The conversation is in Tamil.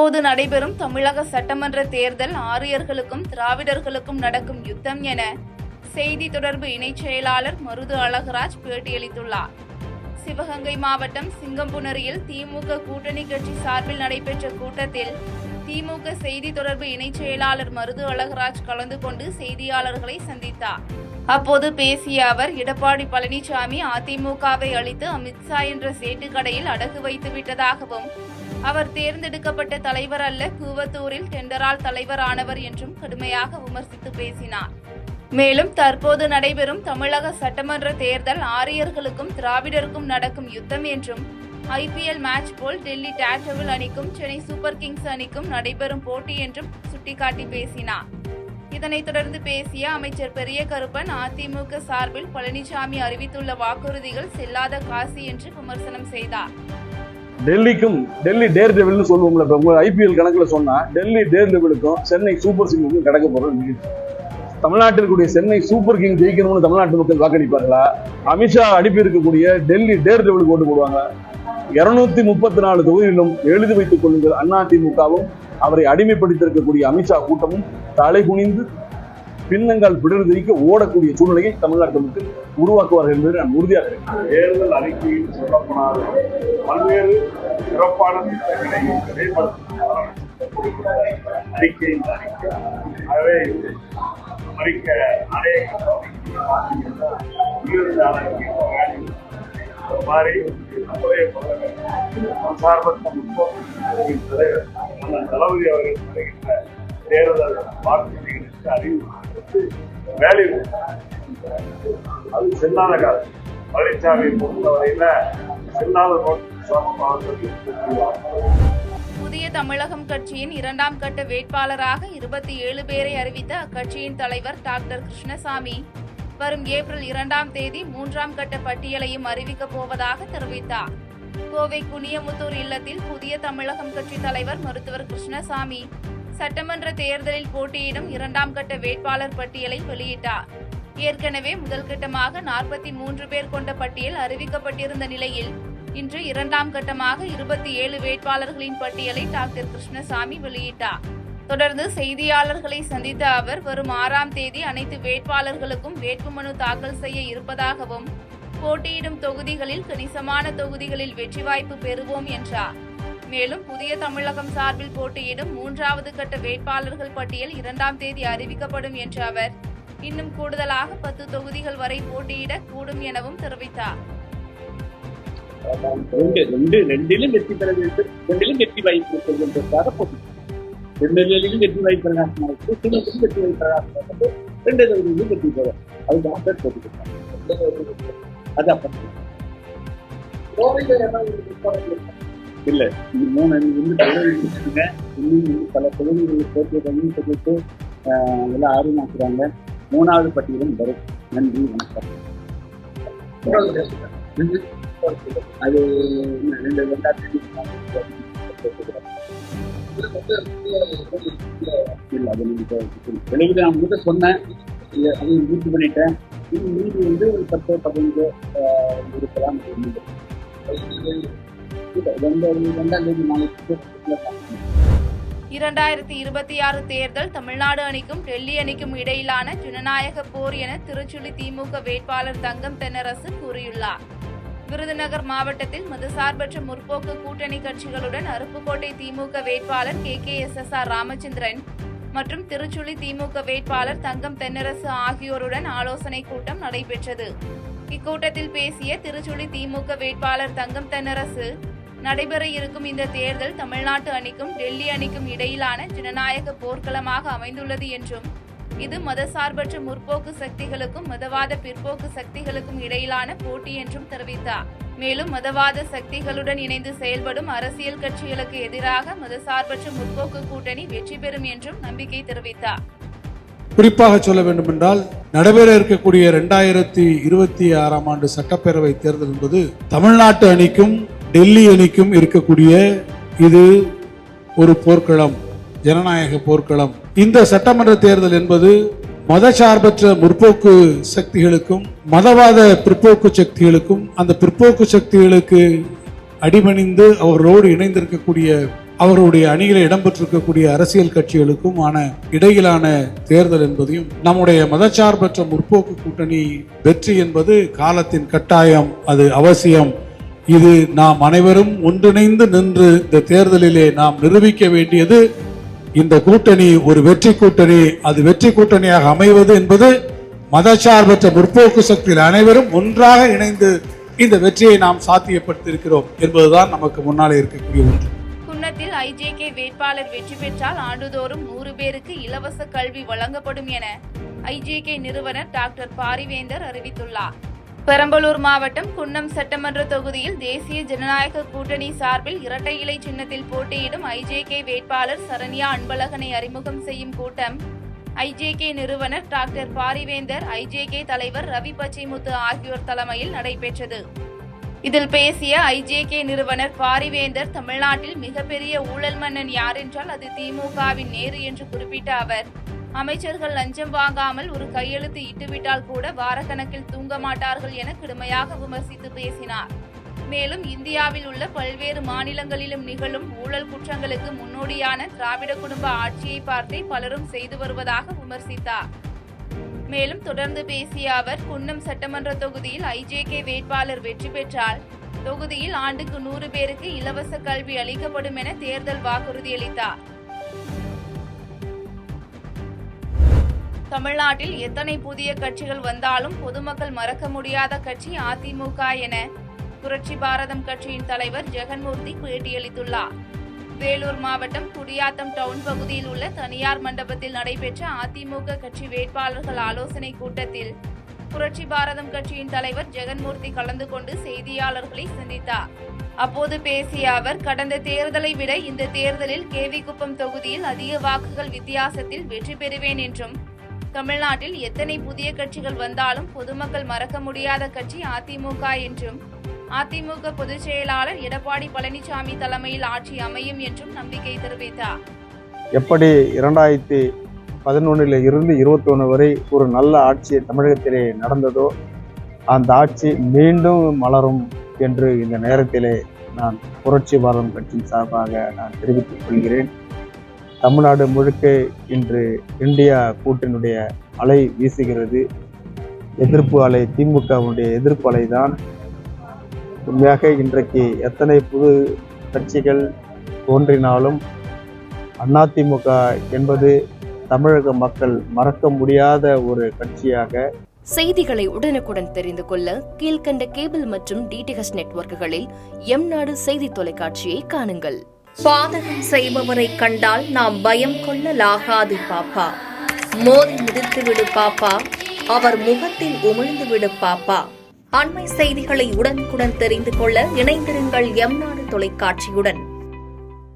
தற்போது நடைபெறும் தமிழக சட்டமன்ற தேர்தல் ஆரியர்களுக்கும் திராவிடர்களுக்கும் நடக்கும் யுத்தம் என செய்தி தொடர்பு இணைச் செயலாளர் மருது அழகராஜ் பேட்டியளித்துள்ளார். சிவகங்கை மாவட்டம் சிங்கம்புணரியில் திமுக கூட்டணி கட்சி சார்பில் நடைபெற்ற கூட்டத்தில் திமுக செய்தி தொடர்பு இணைச் செயலாளர் மருது அழகராஜ் கலந்து கொண்டு செய்தியாளர்களை சந்தித்தார். அப்போது பேசிய அவர், எடப்பாடி பழனிசாமி அதிமுகவை அழித்து அமித்ஷா என்ற சேட்டுக்கடையில் அடகு வைத்து விட்டதாகவும், அவர் தேர்ந்தெடுக்கப்பட்ட தலைவர் அல்ல, கூவத்தூரில் டெண்டரால் தலைவர் ஆனவர் என்றும் கடுமையாக விமர்சித்து பேசினார். மேலும் தற்போது நடைபெறும் தமிழக சட்டமன்ற தேர்தல் ஆரியர்களுக்கும் திராவிடருக்கும் நடக்கும் யுத்தம் என்றும், IPL மேட்ச் போல் டெல்லி டேர்டெவில் அணிக்கும் சென்னை சூப்பர் கிங்ஸ் அணிக்கும் நடைபெறும் போட்டி என்றும் சுட்டிக்காட்டி பேசினார். இதனைத் தொடர்ந்து பேசிய அமைச்சர் பெரிய கருப்பன், அதிமுக சார்பில் பழனிசாமி அறிவித்துள்ள வாக்குறுதிகள் செல்லாத காசு என்று விமர்சனம் செய்தார். டெல்லி டேர் டெவில்னு சொல்லுவோம்ல, இப்போ IPL கணக்குல சொன்னா டெல்லி டேர் டெவிலுக்கும் சென்னை சூப்பர் கிங்ஸுக்கும் கடக்க போறது. தமிழ்நாட்டிற்குரிய சென்னை சூப்பர் கிங் ஜெயிக்கணும்னு தமிழ்நாட்டு மக்கள் வாக்களிப்பார்களா? அமித்ஷா அனுப்பி இருக்கக்கூடிய டெல்லி டேர் டெவிலுக்கு ஓட்டு போடுவாங்க. 234 தொகுதியிலும் எழுதி வைத்துக் கொள்ளுங்கள், அதிமுகவும் அவரை அடிமைப்படுத்தியிருக்கக்கூடிய அமித்ஷா கூட்டமும் தலை குனிந்து பின்னங்கால் பிடர்ந்திருக்க ஓடக்கூடிய சூழ்நிலையை தமிழ்நாட்டு மக்கள் உருவாக்குவார்கள் என்பதை நான் உறுதியாக இருக்கிறேன். தேர்தல் அறிக்கையில் சொல்லப்படாத பல்வேறு சிறப்பான திட்டங்களை அறிக்கையின் அறிக்கை. ஆகவே அமெரிக்க மாதிரி சார்பற்ற முற்போக்கு தலைவர் தளபதி அவர்கள் வருகின்ற தேர்தல் வாக்குறுதிகளுக்கு அறிவிப்பு வேலை அது செல்லாத காலம். பழனிசாமி பொறுத்தவரையில செல்லாத புதிய தமிழகம் கட்சியின் 2ஆம் கட்ட வேட்பாளராக 27 பேரை அறிவித்த அக்கட்சியின் தலைவர் டாக்டர் கிருஷ்ணசாமி, வரும் ஏப்ரல் 2ஆம் தேதி 3ஆம் கட்ட பட்டியலையும் அறிவிக்கப் போவதாக தெரிவித்தார். கோவை குனியமுத்தூர் இல்லத்தில் புதிய தமிழகம் கட்சி தலைவர் மருத்துவர் கிருஷ்ணசாமி சட்டமன்ற தேர்தலில் போட்டியிடும் 2ஆம் கட்ட வேட்பாளர் பட்டியலை வெளியிட்டார். ஏற்கனவே முதல் கட்டமாக 43 பேர் கொண்ட பட்டியல் அறிவிக்கப்பட்டிருந்த நிலையில் இன்று 2ஆம் கட்டமாக 27 வேட்பாளர்களின் பட்டியலை டாக்டர் கிருஷ்ணசாமி வெளியிட்டார். தொடர்ந்து செய்தியாளர்களை சந்தித்த அவர், வரும் 6ஆம் தேதி அனைத்து வேட்பாளர்களுக்கும் வேட்புமனு தாக்கல் செய்ய இருப்பதாகவும், போட்டியிடும் தொகுதிகளில் கணிசமான தொகுதிகளில் வெற்றி வாய்ப்பு பெறுவோம் என்றார். மேலும் புதிய தமிழகம் சார்பில் போட்டியிடும் 3வது கட்ட வேட்பாளர்கள் பட்டியல் 2ஆம் தேதி அறிவிக்கப்படும் என்ற அவர், இன்னும் கூடுதலாக 10 தொகுதிகள் வரை போட்டியிட கூடும் எனவும் தெரிவித்தார். ரெண்டிலும் வெற்றி பெற வேண்டும், ரெண்டிலும் வெற்றி வாய்ப்பு என்பதற்காக போட்டி. 2 வெற்றி வாய்ப்பு பிரகாசமாக வெற்றி வாய்ப்பு பிரகாசமாக 2 தொகுதியிலும் வெற்றி பெற அதுதான் பேர் போட்டிருக்காங்க. அது அப்படி இல்லை. இந்த 3 இன்னும் பல தொகுதிகளில் போட்டியை சொல்லிட்டு எல்லாம் ஆர்வமாக்குறாங்க. 3வது பட்டியலும் வரும். நன்றி, வணக்கம். அது 2ஆம் தேதி விளைவு நான் உங்கள்கிட்ட சொன்னேன், அதை பூர்த்தி பண்ணிட்டேன். மீதி வந்து 10-15 இருக்கலாம். 2026 தேர்தல் தமிழ்நாடு அணிக்கும் டெல்லி அணிக்கும் இடையிலான ஜனநாயக போர் என திருச்சுழி திமுக வேட்பாளர் தங்கம் தென்னரசு கூறியுள்ளார். விருதுநகர் மாவட்டத்தில் மதசார்பற்ற முற்போக்கு கூட்டணி கட்சிகளுடன் அருப்புக்கோட்டை திமுக வேட்பாளர் KKSSR ராமச்சந்திரன் மற்றும் திருச்சுழி திமுக வேட்பாளர் தங்கம் தென்னரசு ஆகியோருடன் ஆலோசனை கூட்டம் நடைபெற்றது. இக்கூட்டத்தில் பேசிய திருச்சுழி திமுக வேட்பாளர் தங்கம் தென்னரசு, நடைபெற இருக்கும் இந்த தேர்தல் தமிழ்நாட்டு அணிக்கும் டெல்லி அணிக்கும் இடையிலான ஜனநாயக போர்க்களமாக அமைந்துள்ளது என்றும், இது மதசார்பற்ற முற்போக்கு சக்திகளுக்கும் மதவாத பிற்போக்கு சக்திகளுக்கும் இடையிலான போட்டி என்றும் தெரிவித்தார். மேலும் மதவாத சக்திகளுடன் இணைந்து செயல்படும் அரசியல் கட்சிகளுக்கு எதிராக மதசார்பற்ற முற்போக்கு கூட்டணி வெற்றி பெறும் என்றும் நம்பிக்கை தெரிவித்தார். குறிப்பாக சொல்ல வேண்டும் என்றால், நடைபெற இருக்கக்கூடிய 2026ஆம் ஆண்டு சட்டப்பேரவை தேர்தல் என்பது தமிழ்நாட்டு அணிக்கும் டெல்லி அணிக்கும் இருக்கக்கூடிய இது ஒரு போர்க்களம், ஜனநாயக போர்க்களம். இந்த சட்டமன்ற தேர்தல் என்பது மதசார்பற்ற முற்போக்கு சக்திகளுக்கும் மதவாத பிற்போக்கு சக்திகளுக்கும், அந்த பிற்போக்கு சக்திகளுக்கு அடிபணிந்து அவரோடு இணைந்திருக்கக்கூடிய அவருடைய அணியில் இடம்பெற்றிருக்கக்கூடிய அரசியல் கட்சிகளுக்கும் இடையிலான தேர்தல் என்பதையும் நம்முடைய மதச்சார்பற்ற முற்போக்கு கூட்டணி வெற்றி என்பது காலத்தின் கட்டாயம், அது அவசியம். இது நாம் அனைவரும் ஒன்றிணைந்து நின்று இந்த தேர்தலிலே நாம் நிரூபிக்க வேண்டியது. இந்த கூட்டணி ஒரு வெற்றி கூட்டணி, அது வெற்றி கூட்டணியாக அமைவது என்பது மதச்சார்பற்ற முற்போக்கு சக்தியில் அனைவரும் ஒன்றாக இணைந்து இந்த வெற்றியை நாம் சாத்தியப்படுத்தியிருக்கிறோம் என்பதுதான் நமக்கு முன்னாலே இருக்கக்கூடிய ஒன்று. குன்னத்தில் ஐஜேகே வேட்பாளர் வெற்றி பெற்றால் ஆண்டுதோறும் 100 பேருக்கு இலவச கல்வி வழங்கப்படும் என ஐஜேகே நிறுவனர் டாக்டர் பாரிவேந்தர் அறிவித்துள்ளார். பெரம்பலூர் மாவட்டம் குன்னம் சட்டமன்ற தொகுதியில் தேசிய ஜனநாயக கூட்டணி சார்பில் இரட்டை இலை சின்னத்தில் போட்டியிடும் ஐஜேகே வேட்பாளர் சரண்யா அன்பழகனை அறிமுகம் செய்யும் கூட்டம் ஐஜேகே நிறுவனர் டாக்டர் பாரிவேந்தர், ஐஜேகே தலைவர் ரவி பச்சைமுத்து ஆகியோர் தலைமையில் நடைபெற்றது. இதில் பேசிய ஐஜேகே நிறுவனர் பாரிவேந்தர், தமிழ்நாட்டில் மிகப்பெரிய ஊழல் மன்னன் யார் என்றால் அது திமுகவின் நேரு என்று குறிப்பிட்ட அவர், அமைச்சர்கள் லஞ்சம் வாங்காமல் ஒரு கையெழுத்து இட்டுவிட்டால் கூட வாரக்கணக்கில் தூங்க மாட்டார்கள் என கடுமையாக விமர்சித்து பேசினார். மேலும் இந்தியாவில் உள்ள பல்வேறு மாநிலங்களிலும் நிகழும் ஊழல் குற்றங்களுக்கு முன்னோடியான திராவிட குடும்ப ஆட்சியை பார்த்தே பலரும் செய்து வருவதாக விமர்சித்தார். மேலும் தொடர்ந்து பேசிய அவர், குன்னம் சட்டமன்ற தொகுதியில் ஐஜேகே வேட்பாளர் வெற்றி பெற்றால் தொகுதியில் ஆண்டுக்கு 100 பேருக்கு இலவச கல்வி அளிக்கப்படும் என தேர்தல் வாக்குறுதியளித்தார். தமிழ்நாட்டில் எத்தனை புதிய கட்சிகள் வந்தாலும் பொதுமக்கள் மறக்க முடியாத கட்சி அதிமுக என புரட்சி பாரதம் கட்சியின் தலைவர் ஜெகன்மூர்த்தி பேட்டியளித்துள்ளார். வேலூர் மாவட்டம் குடியாத்தம் டவுன் பகுதியில் உள்ள தனியார் மண்டபத்தில் நடைபெற்ற அதிமுக கட்சி வேட்பாளர்கள் ஆலோசனை கூட்டத்தில் புரட்சி பாரதம் கட்சியின் தலைவர் ஜெகன்மூர்த்தி கலந்து கொண்டு செய்தியாளர்களை சந்தித்தார். அப்போது பேசிய அவர், கடந்த தேர்தலை விட இந்த தேர்தலில் கேவிக்குப்பம் தொகுதியில் அதிக வாக்குகள் வித்தியாசத்தில் வெற்றி பெறுவேன் என்றும், தமிழ்நாட்டில் எத்தனை புதிய கட்சிகள் வந்தாலும் பொதுமக்கள் மறக்க முடியாத கட்சி அதிமுக என்றும், அதிமுக பொதுச் செயலாளர் எடப்பாடி பழனிசாமி தலைமையில் ஆட்சி அமையும் என்றும் நம்பிக்கை தெரிவித்தார். எப்படி 2011 இருந்து 21 வரை ஒரு நல்ல ஆட்சி தமிழகத்திலே நடந்ததோ அந்த ஆட்சி மீண்டும் மலரும் என்று இந்த நேரத்திலே நான் புரட்சி பாரதம் கட்சியின் சார்பாக நான் தெரிவித்துக் கொள்கிறேன். தமிழ்நாடு முழுக்க இன்று இந்தியா கூட்டணியுடைய அலை வீசுகிறது. எதிர்ப்பு அலை, திமுகவுடைய எதிர்ப்பு அலை தான். உண்மையாக இன்றைக்கு எத்தனை புது கட்சிகள் தோன்றினாலும் அதிமுக என்பது தமிழக மக்கள் மறக்க முடியாத ஒரு கட்சியாக. செய்திகளை உடனுக்குடன் தெரிந்து கொள்ள கீழ்கண்ட கேபிள் மற்றும் டிடிஎச் நெட்வொர்க்குகளில் எம்நாடு செய்தி தொலைக்காட்சியை காணுங்கள். பாதகம் செய்பவரை கண்டால் நாம் பயம் கொள்ளலாகாது பாப்பா. மோதி மிதித்து விடு பாப்பா, அவர் முகத்தில் உமிழ்ந்து விடு பாப்பா. அண்மை செய்திகளை உடனுக்குடன் தெரிந்து கொள்ள இணைந்திருங்கள் எம்நாடு தொலைக்காட்சியுடன்.